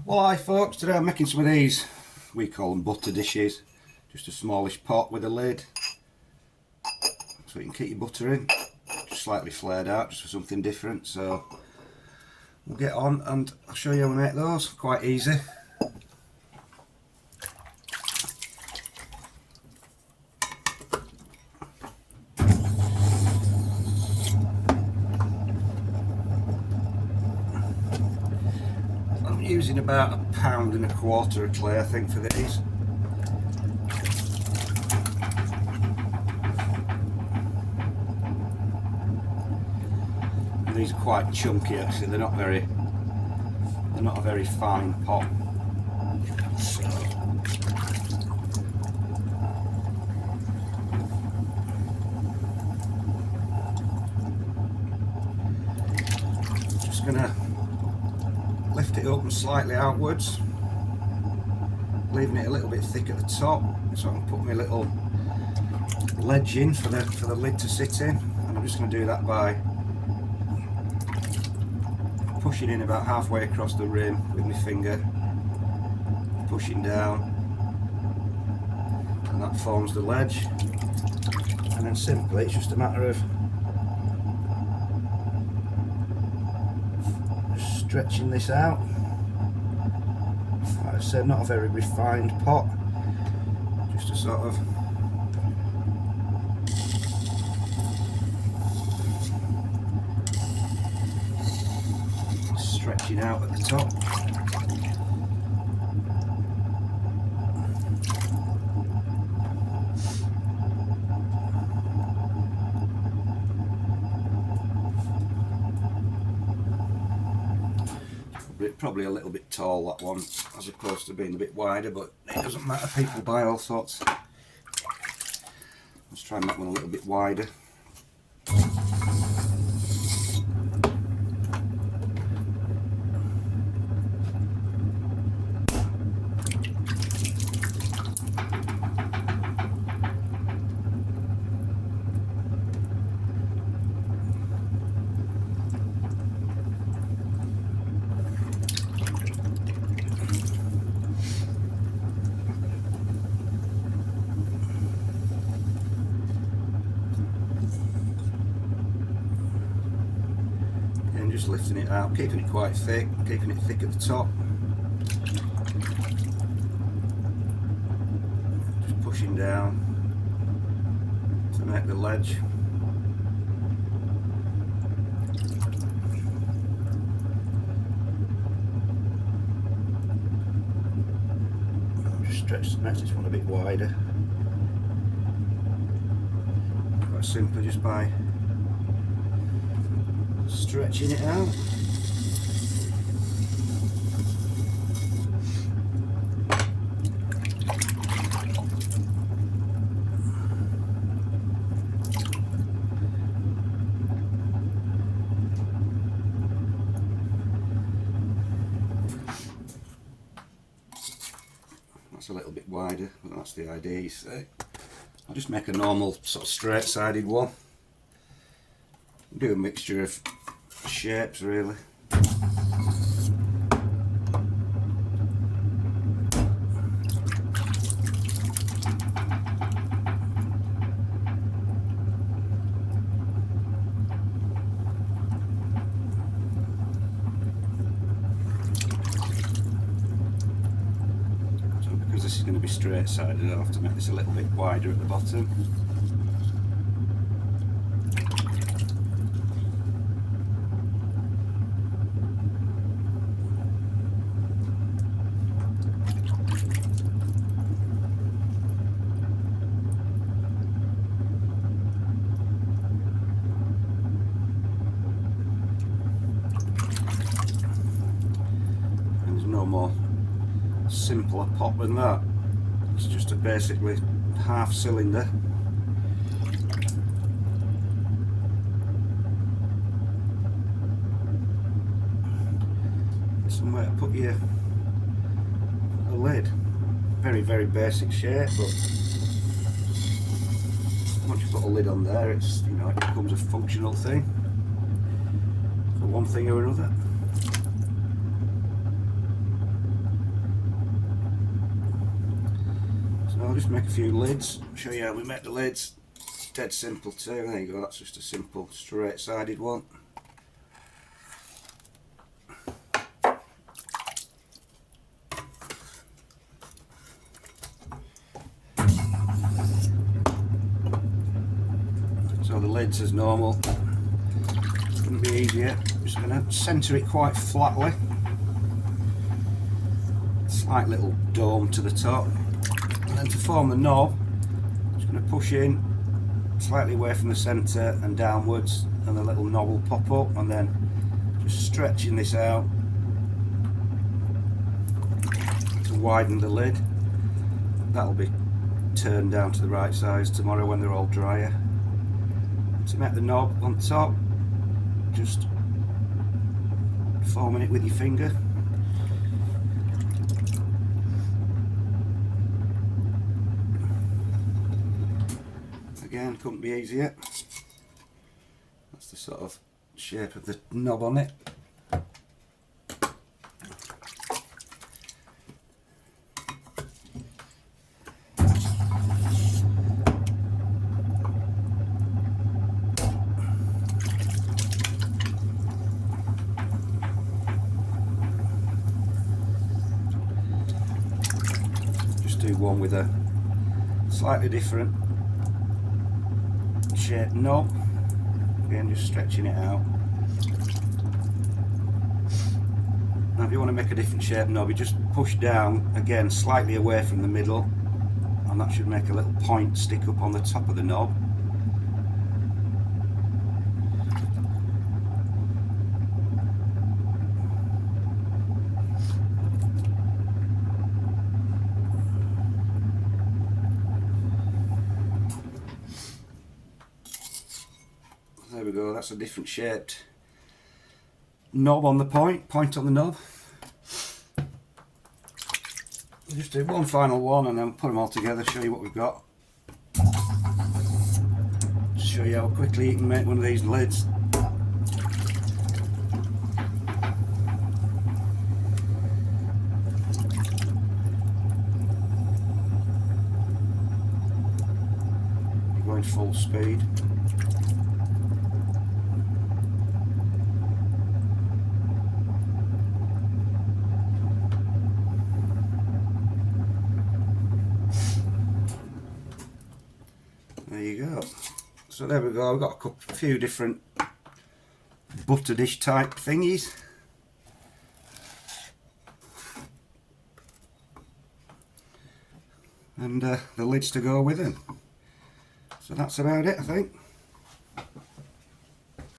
Well, hi folks, today I'm making some of these, we call them butter dishes, just a smallish pot with a lid, so you can keep your butter in, just slightly flared out, just for something different. So we'll get on and I'll show you how we make those, quite easy. I'm using about 1.25 pounds of clay, I think, for these. And these are quite chunky actually, they're not a very fine pot. So just gonna lift it up and slightly outwards, leaving it a little bit thick at the top, so I can put my little ledge in for the lid to sit in. And I'm just going to do that by pushing in about halfway across the rim with my finger, pushing down, and that forms the ledge. And then simply it's just a matter of stretching this out. Like I said, not a very refined pot, just a sort of stretching out at the top. Probably a little bit tall, that one, as opposed to being a bit wider, but it doesn't matter, people buy all sorts. Let's try and make one a little bit wider. Just lifting it out, keeping it quite thick, keeping it thick at the top. Just pushing down to make the ledge. Just stretch, make this one a bit wider. Quite simply, just by stretching it out. That's a little bit wider, but that's the idea, you see. I'll just make a normal sort of straight-sided one. Do a mixture of shapes really. So because this is going to be straight sided, I'll have to make this a little bit wider at the bottom. No more simpler pot than that. It's just a basically half cylinder. Somewhere to put your lid. Very basic shape, but once you put a lid on there, it's, you know, it becomes a functional thing for one thing or another. So I'll just make a few lids, show you how we make the lids. Dead simple too. There you go, that's just a simple straight sided one. So the lid's as normal. Couldn't be easier. Just going to centre it quite flatly. Slight little dome to the top. And then to form the knob, just going to push in slightly away from the centre and downwards, and the little knob will pop up, and then just stretching this out to widen the lid. That'll be turned down to the right size tomorrow when they're all drier. To make the knob on top, just forming it with your finger. Again, couldn't be easier. That's the sort of shape of the knob on it. Just do one with a slightly different shaped knob. Again, just stretching it out. Now if you want to make a different shaped knob, you just push down again slightly away from the middle, and that should make a little point stick up on the top of the knob. There we go, that's a different shaped knob on the point on the knob. We'll just do one final one and then put them all together, show you what we've got. Just show you how quickly you can make one of these lids. You're going full speed. There you go. So there we go, I've got a few different butter dish type thingies. And the lids to go with them. So that's about it, I think.